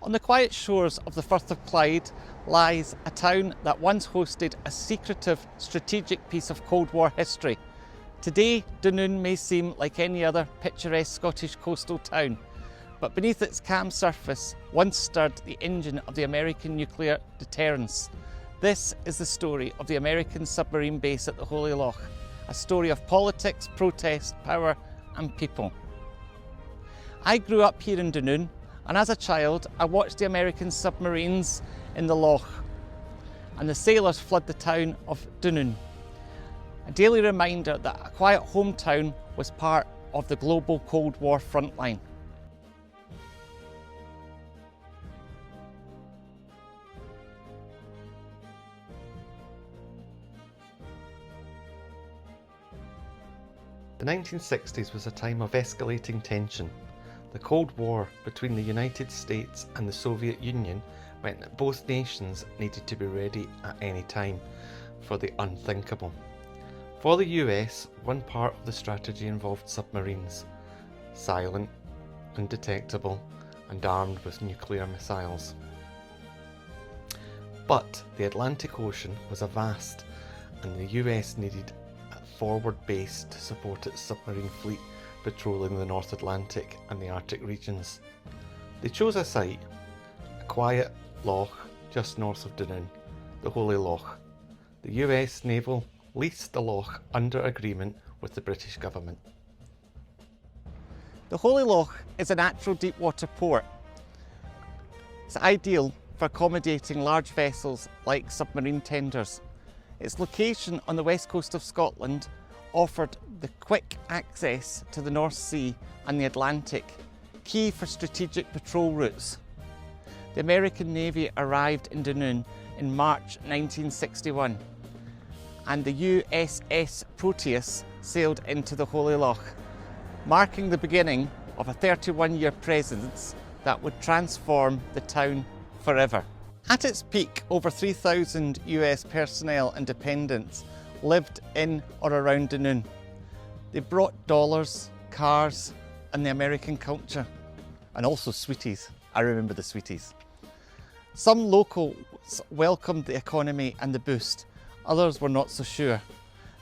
On the quiet shores of the Firth of Clyde lies a town that once hosted a secretive, strategic piece of Cold War history. Today, Denoon may seem like any other picturesque Scottish coastal town, but beneath its calm surface once stirred the engine of the American nuclear deterrence. This is the story of the American submarine base at the Holy Loch, a story of politics, protest, power and people. I grew up here in Denoon, and as a child I watched the American submarines in the Loch and the sailors flood the town of Dunoon. A daily reminder that a quiet hometown was part of the global Cold War frontline. The 1960s was a time of escalating tension. The Cold War between the United States and the Soviet Union meant that both nations needed to be ready at any time for the unthinkable. For the US, one part of the strategy involved submarines, silent, undetectable, and armed with nuclear missiles. But the Atlantic Ocean was vast, and the US needed a forward base to support its submarine fleet patrolling the North Atlantic and the Arctic regions. They chose a site, a quiet loch just north of Denoon, the Holy Loch. The US Naval leased the loch under agreement with the British government. The Holy Loch is a natural deep water port. It's ideal for accommodating large vessels like submarine tenders. Its location on the west coast of Scotland offered the quick access to the North Sea and the Atlantic, key for strategic patrol routes. The American Navy arrived in Denoon in March 1961, and the USS Proteus sailed into the Holy Loch, marking the beginning of a 31-year presence that would transform the town forever. At its peak, over 3,000 US personnel and dependents lived in or around Denoon. They brought dollars, cars and the American culture, and also sweeties. I remember the sweeties. Some locals welcomed the economy and the boost, others were not so sure.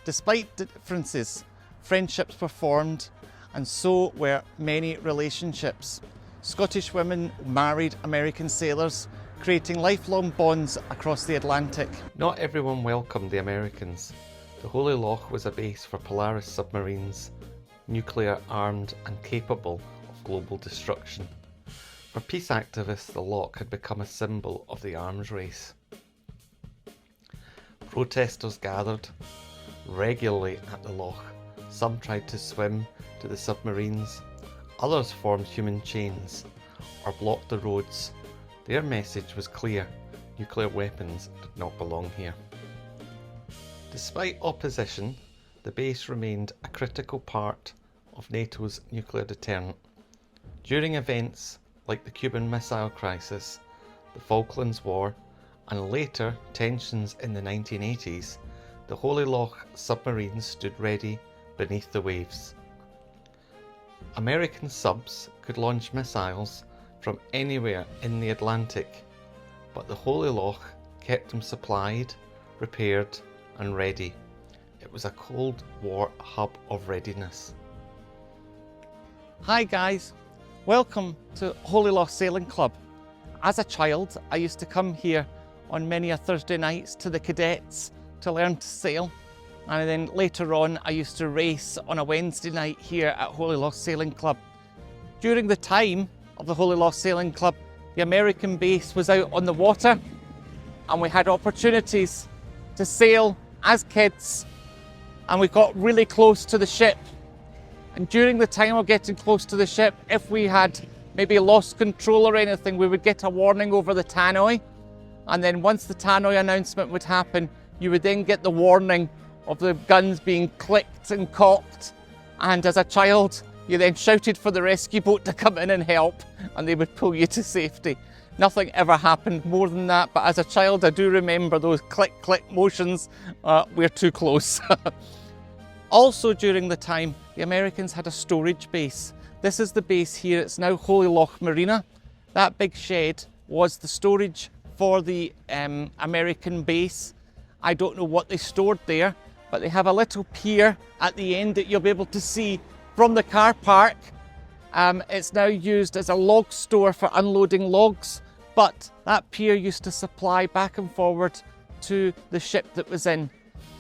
Despite differences, friendships were formed, and so were many relationships. Scottish women married American sailors, creating lifelong bonds across the Atlantic. Not everyone welcomed the Americans. The Holy Loch was a base for Polaris submarines, nuclear armed and capable of global destruction. For peace activists, the loch had become a symbol of the arms race. Protesters gathered regularly at the loch. Some tried to swim to the submarines, others formed human chains or blocked the roads. Their message was clear: nuclear weapons did not belong here. Despite opposition, the base remained a critical part of NATO's nuclear deterrent. During events like the Cuban Missile Crisis, the Falklands War, and later tensions in the 1980s, the Holy Loch submarines stood ready beneath the waves. American subs could launch missiles from anywhere in the Atlantic, but the Holy Loch kept them supplied, repaired and ready. It was a Cold War hub of readiness. Hi guys, welcome to Holy Loch Sailing Club. As a child, I used to come here on many a Thursday nights to the cadets to learn to sail, and then later on I used to race on a Wednesday night here at Holy Loch Sailing Club. During the time of the Holy Loch Sailing Club, the American base was out on the water, and we had opportunities to sail as kids, and we got really close to the ship. And during the time of getting close to the ship, if we had maybe lost control or anything, we would get a warning over the tannoy, and then once the tannoy announcement would happen, you would then get the warning of the guns being clicked and cocked, and as a child you then shouted for the rescue boat to come in and help, and they would pull you to safety. Nothing ever happened more than that, but as a child I do remember those click motions. We're too close. Also during the time, the Americans had a storage base. This is the base here, it's now Holy Loch Marina. That big shed was the storage for the American base. I don't know what they stored there, but they have a little pier at the end that you'll be able to see from the car park. It's now used as a log store for unloading logs, but that pier used to supply back and forward to the ship that was in.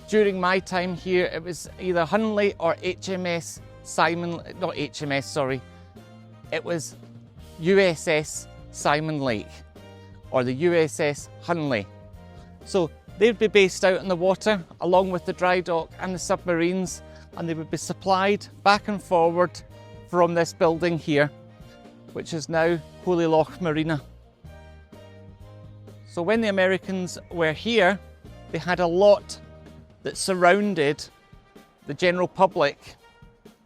During my time here, it was either Hunley or HMS Simon, not HMS, sorry. It was USS Simon Lake or the USS Hunley. So they'd be based out in the water along with the dry dock and the submarines, and they would be supplied back and forward from this building here, which is now Holy Loch Marina. So when the Americans were here, they had a lot that surrounded the general public,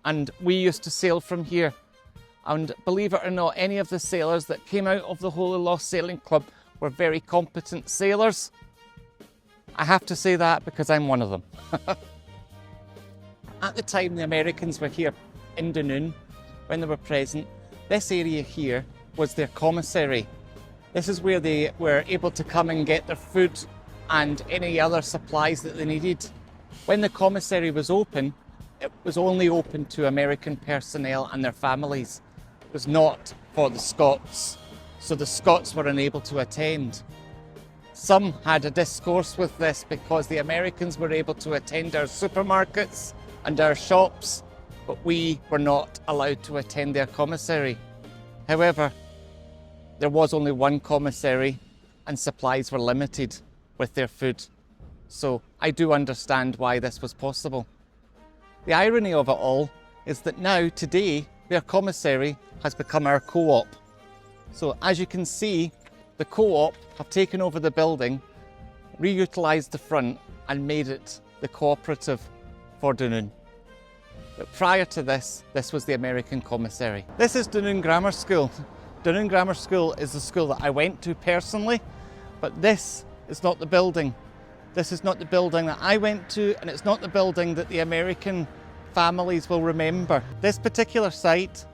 and we used to sail from here. And believe it or not, any of the sailors that came out of the Holy Loch Sailing Club were very competent sailors. I have to say that because I'm one of them. At the time the Americans were here in Denoon, when they were present, this area here was their commissary. This is where they were able to come and get their food and any other supplies that they needed. When the commissary was open, it was only open to American personnel and their families. It was not for the Scots, so the Scots were unable to attend. Some had a discourse with this because the Americans were able to attend our supermarkets and our shops, but we were not allowed to attend their commissary. However, there was only one commissary and supplies were limited with their food. So I do understand why this was possible. The irony of it all is that now, today, their commissary has become our co-op. So as you can see, the co-op have taken over the building, reutilised the front and made it the cooperative for Denoon. But prior to this, this was the American commissary. This is Denoon Grammar School. Denoon Grammar School is the school that I went to personally, but this is not the building. This is not the building that I went to, and it's not the building that the American families will remember. This particular site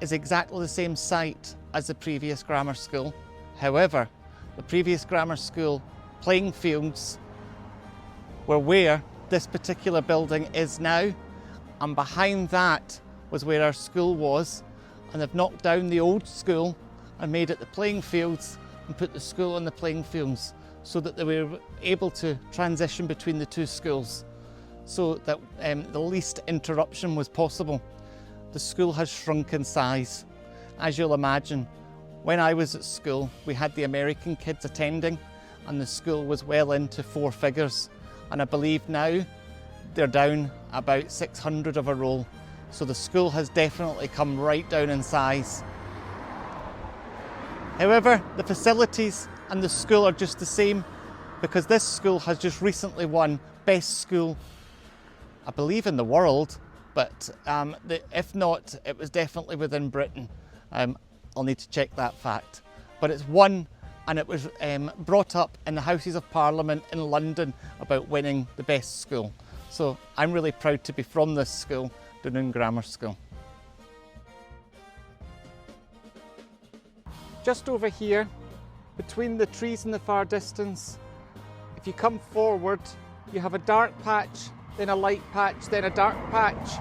is exactly the same site as the previous grammar school. However, the previous grammar school playing fields were where this particular building is now, and behind that was where our school was, and they've knocked down the old school and made it the playing fields and put the school on the playing fields so that they were able to transition between the two schools so that the least interruption was possible. The school has shrunk in size. As you'll imagine, when I was at school, we had the American kids attending and the school was well into 4 figures. And I believe now they're down about 600 of a roll. So the school has definitely come right down in size. However, the facilities and the school are just the same because this school has just recently won Best School, I believe, in the world, but if not, it was definitely within Britain. I'll need to check that fact. But it's won, and it was brought up in the Houses of Parliament in London about winning the best school. So I'm really proud to be from this school, Dunoon Grammar School. Just over here, between the trees in the far distance, if you come forward, you have a dark patch, then a light patch, then a dark patch.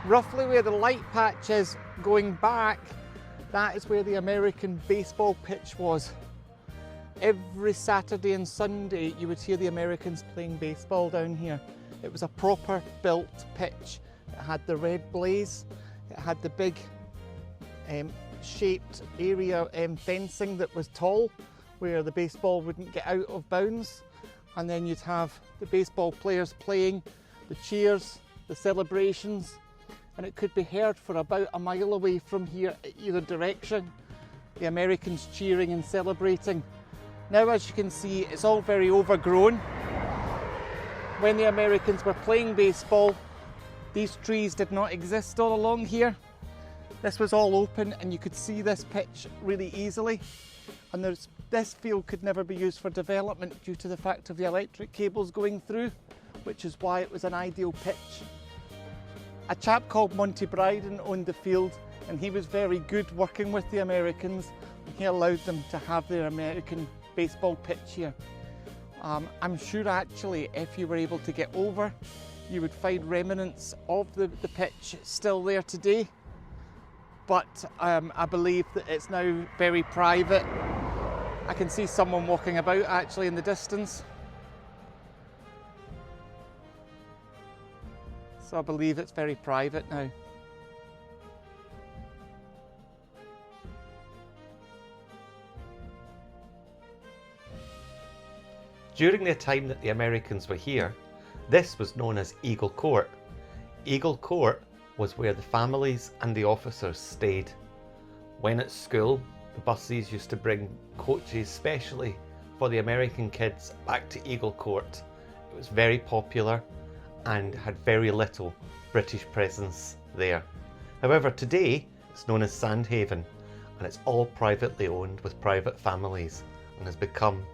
Roughly where the light patch is going back, that is where the American baseball pitch was. Every Saturday and Sunday you would hear the Americans playing baseball down here. It was a proper built pitch. It had the red blaze, it had the big shaped area fencing that was tall where the baseball wouldn't get out of bounds, and then you'd have the baseball players playing, the cheers, the celebrations, and it could be heard for about a mile away from here either direction, the Americans cheering and celebrating. Now, as you can see, it's all very overgrown. When the Americans were playing baseball, these trees did not exist all along here. This was all open and you could see this pitch really easily. And this field could never be used for development due to the fact of the electric cables going through, which is why it was an ideal pitch. A chap called Monty Bryden owned the field, and he was very good working with the Americans, He allowed them to have their American baseball pitch here. I'm sure actually if you were able to get over, you would find remnants of the pitch still there today. But I believe that it's now very private. I can see someone walking about actually in the distance. So I believe it's very private now. During the time that the Americans were here, this was known as Eagle Court. Eagle Court was where the families and the officers stayed. When at school, the buses used to bring coaches specially for the American kids back to Eagle Court. It was very popular and had very little British presence there. However, today it's known as Sandhaven, and it's all privately owned with private families and has become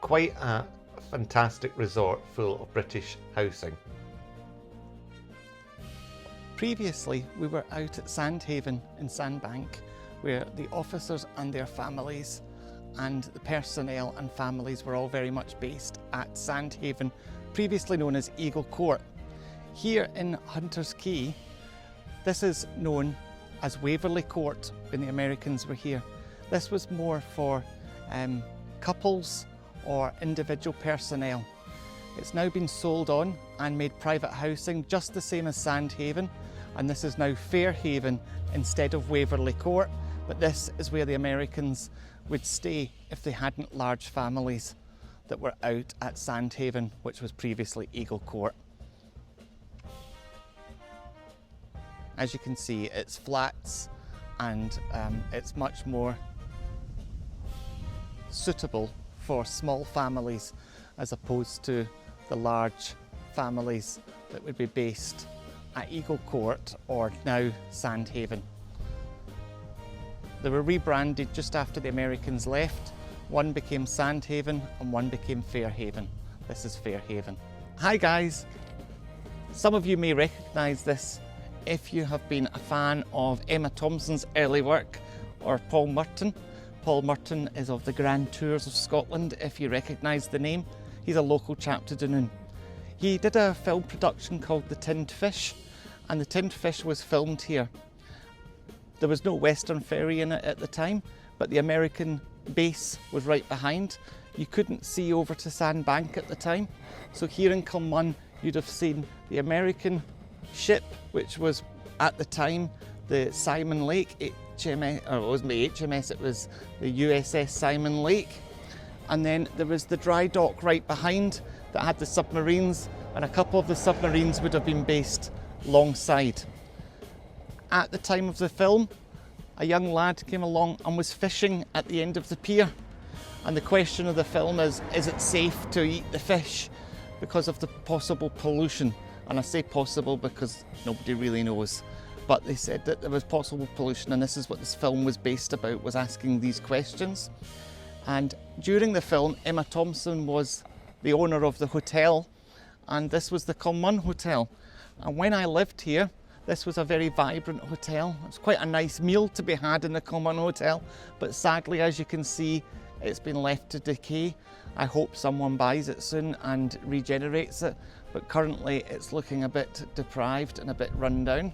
quite a fantastic resort full of British housing. Previously, we were out at Sandhaven in Sandbank, where the officers and their families and the personnel and families were all very much based at Sandhaven, previously known as Eagle Court. Here in Hunter's Quay, this is known as Waverley Court when the Americans were here. This was more for couples or individual personnel. It's now been sold on and made private housing, just the same as Sandhaven, and this is now Fairhaven instead of Waverley Court, but this is where the Americans would stay if they hadn't large families that were out at Sandhaven, which was previously Eagle Court. As you can see, it's flats and it's much more suitable for small families as opposed to the large families that would be based at Eagle Court or now Sandhaven. They were rebranded just after the Americans left. One became Sandhaven and one became Fairhaven. This is Fairhaven. Hi guys! Some of you may recognise this if you have been a fan of Emma Thompson's early work or Paul Merton. Paul Merton is of the Grand Tours of Scotland, if you recognise the name. He's a local chap to Denoon. He did a film production called The Tinned Fish, and The Tinned Fish was filmed here. There was no Western Ferry in it at the time, but the American base was right behind. You couldn't see over to Sandbank at the time. So here in Kilmun, you'd have seen the American ship, which was at the time the Simon Lake HMS, or it wasn't the HMS, it was the USS Simon Lake. And then there was the dry dock right behind that had the submarines, and a couple of the submarines would have been based alongside. At the time of the film, a young lad came along and was fishing at the end of the pier. And the question of the film is it safe to eat the fish because of the possible pollution? And I say possible because nobody really knows. But they said that there was possible pollution, and this is what this film was based about, was asking these questions. And during the film, Emma Thompson was the owner of the hotel, and this was the Kilmun Hotel. And when I lived here, this was a very vibrant hotel. It was quite a nice meal to be had in the Kilmun Hotel, but sadly, as you can see, it's been left to decay. I hope someone buys it soon and regenerates it, but currently it's looking a bit deprived and a bit run down.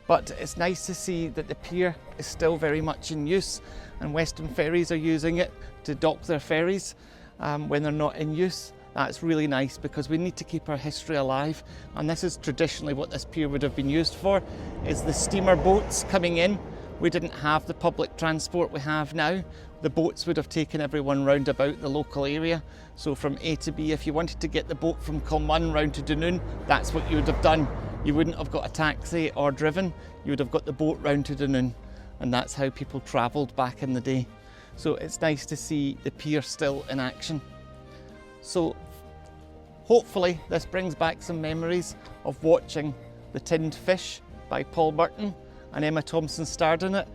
But it's nice to see that the pier is still very much in use, and Western Ferries are using it to dock their ferries when they're not in use. That's really nice because we need to keep our history alive, and this is traditionally what this pier would have been used for, is the steamer boats coming in. We didn't have the public transport we have now. The boats would have taken everyone round about the local area. So from A to B, if you wanted to get the boat from Kilmun round to Denoon, that's what you would have done. You wouldn't have got a taxi or driven, you would have got the boat round to Denoon. And that's how people travelled back in the day. So it's nice to see the pier still in action. So hopefully this brings back some memories of watching The Tinned Fish by Paul Merton, and Emma Thompson starred in it.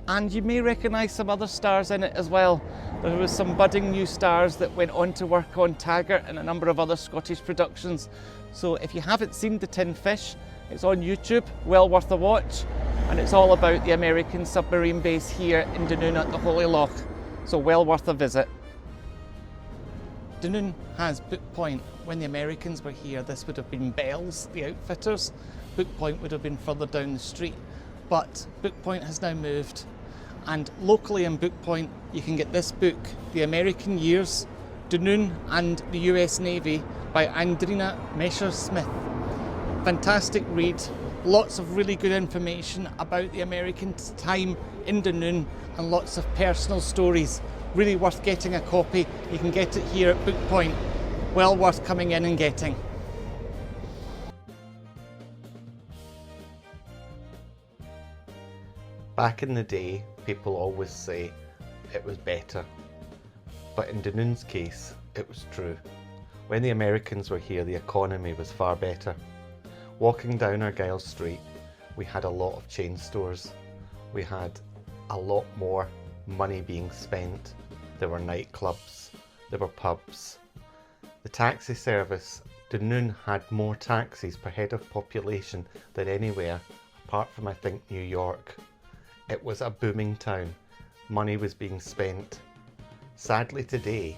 And you may recognise some other stars in it as well. There was some budding new stars that went on to work on Taggart and a number of other Scottish productions. So if you haven't seen The Tinned Fish, it's on YouTube, well worth a watch. and it's all about the American submarine base here in Denoon at the Holy Loch, so well worth a visit. Denoon has Book Point. When the Americans were here, this would have been Bell's, the outfitters. Book Point would have been further down the street, but Book Point has now moved. And locally in Book Point, you can get this book, The American Years, Denoon and the US Navy by Andrina Messersmith. Fantastic read, lots of really good information about the American time in Denoon and lots of personal stories. Really worth getting a copy. You can get it here at Book Point. Well worth coming in and getting. Back in the day, people always say it was better. But in Denoon's case, it was true. When the Americans were here, the economy was far better. Walking down Argyle Street, we had a lot of chain stores. We had a lot more money being spent. There were nightclubs, there were pubs. The taxi service, Denoon had more taxis per head of population than anywhere, apart from I think New York. It was a booming town. Money was being spent. Sadly today,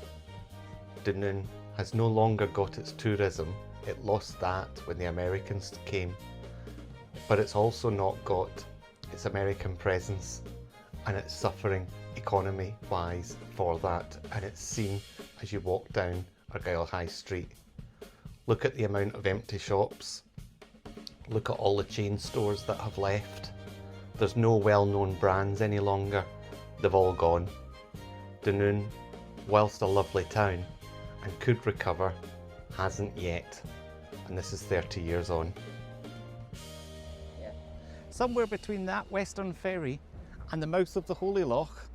Denoon has no longer got its tourism. It lost that when the Americans came. But it's also not got its American presence, and it's suffering economy-wise for that, and it's seen as you walk down Argyle High Street. Look at the amount of empty shops. Look at all the chain stores that have left. There's no well-known brands any longer. They've all gone. Denoon, whilst a lovely town and could recover, hasn't yet. And this is 30 years on. Yeah. Somewhere between that western ferry and the mouth of the Holy Loch,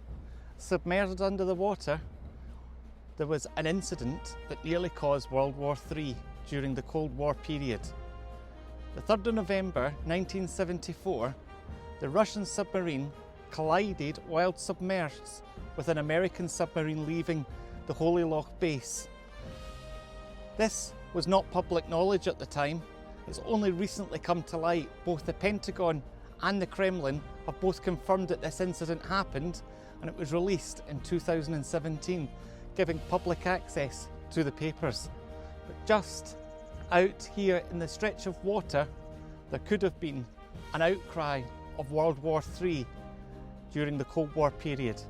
submerged under the water, there was an incident that nearly caused World War III during the Cold War period. The 3rd of November 1974, the Russian submarine collided while submerged with an American submarine leaving the Holy Loch base. This was not public knowledge at the time. It's only recently come to light. Both the Pentagon and the Kremlin have both confirmed that this incident happened, and it was released in 2017, giving public access to the papers. But just out here in the stretch of water, there could have been an outcry of World War III during the Cold War period.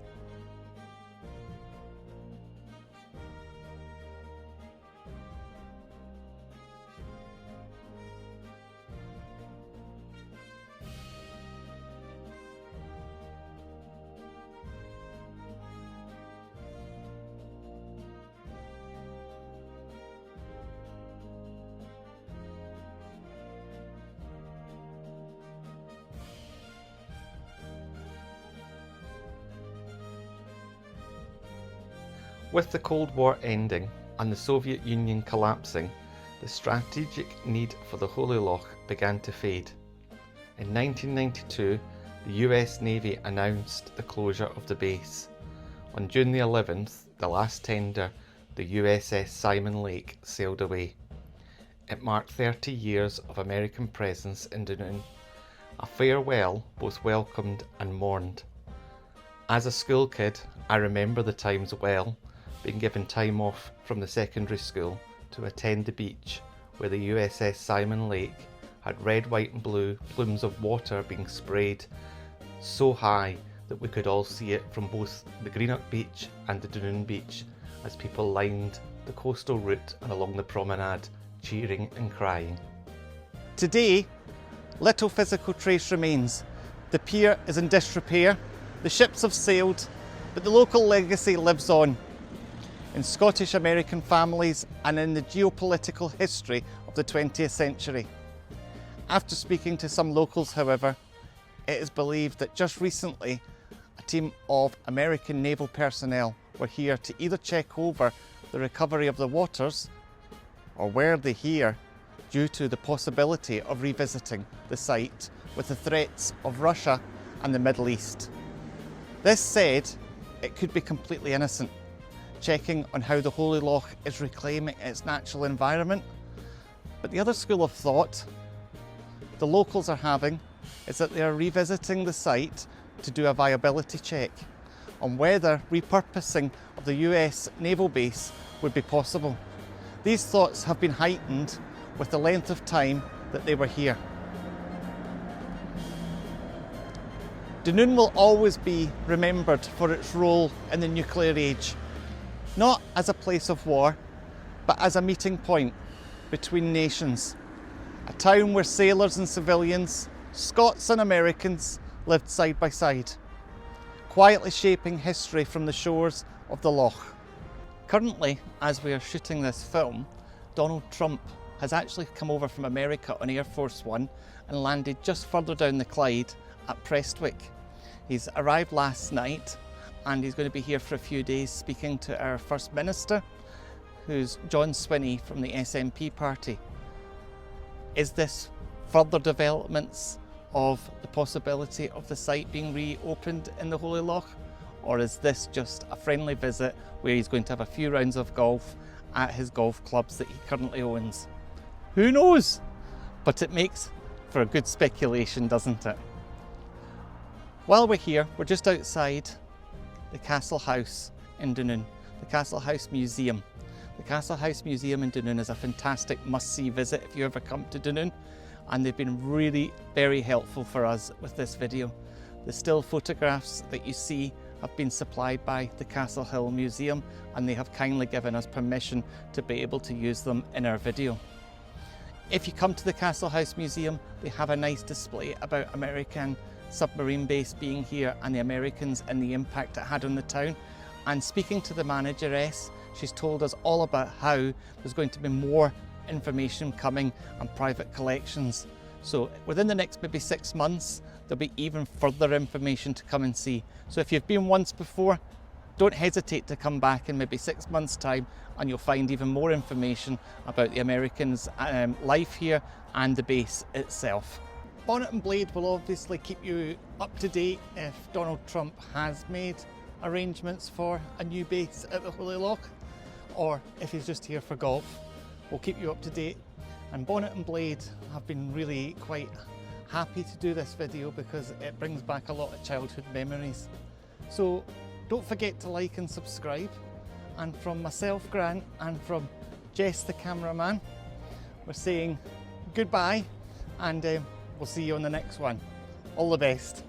With the Cold War ending and the Soviet Union collapsing, the strategic need for the Holy Loch began to fade. In 1992, the US Navy announced the closure of the base. On June the 11th, the last tender, the USS Simon Lake, sailed away. It marked 30 years of American presence in Denoon, a farewell both welcomed and mourned. As a school kid, I remember the times well, being given time off from the secondary school to attend the beach where the USS Simon Lake had red, white and blue plumes of water being sprayed so high that we could all see it from both the Greenock beach and the Denoon beach as people lined the coastal route and along the promenade, cheering and crying. Today, little physical trace remains. The pier is in disrepair, the ships have sailed, but the local legacy lives on in Scottish American families and in the geopolitical history of the 20th century. After speaking to some locals, however, it is believed that just recently a team of American naval personnel were here to either check over the recovery of the waters, or were they here due to the possibility of revisiting the site with the threats of Russia and the Middle East. This said, it could be completely innocent, checking on how the Holy Loch is reclaiming its natural environment. But the other school of thought the locals are having is that they are revisiting the site to do a viability check on whether repurposing of the US naval base would be possible. These thoughts have been heightened with the length of time that they were here. Denoon will always be remembered for its role in the nuclear age, not as a place of war, but as a meeting point between nations. A town where sailors and civilians, Scots and Americans, lived side by side, quietly shaping history from the shores of the Loch. Currently, as we are shooting this film, Donald Trump has actually come over from America on Air Force One and landed just further down the Clyde at Prestwick. He's arrived last night and he's going to be here for a few days speaking to our First Minister, who's John Swinney from the SNP party. Is this further developments of the possibility of the site being reopened in the Holy Loch? Or is this just a friendly visit where he's going to have a few rounds of golf at his golf clubs that he currently owns? Who knows? But it makes for a good speculation, doesn't it? While we're here, we're just outside the Castle House in Denoon, the Castle House Museum. The Castle House Museum in Denoon is a fantastic must-see visit if you ever come to Denoon, and they've been really very helpful for us with this video. The still photographs that you see have been supplied by the Castle Hill Museum, and they have kindly given us permission to be able to use them in our video. If you come to the Castle House Museum, they have a nice display about American submarine base being here and the Americans and the impact it had on the town. And speaking to the manageress, she's told us all about how there's going to be more information coming and private collections. So within the next maybe 6 months, there'll be even further information to come and see. So if you've been once before, don't hesitate to come back in maybe 6 months' time and you'll find even more information about the Americans' life here and the base itself. Bonnet and Blade will obviously keep you up to date if Donald Trump has made arrangements for a new base at the Holy Loch, or if he's just here for golf. We'll keep you up to date. And Bonnet and Blade have been really quite happy to do this video because it brings back a lot of childhood memories. So don't forget to like and subscribe. And from myself, Grant, and from Jess, the cameraman, we're saying goodbye, and we'll see you on the next one. All the best.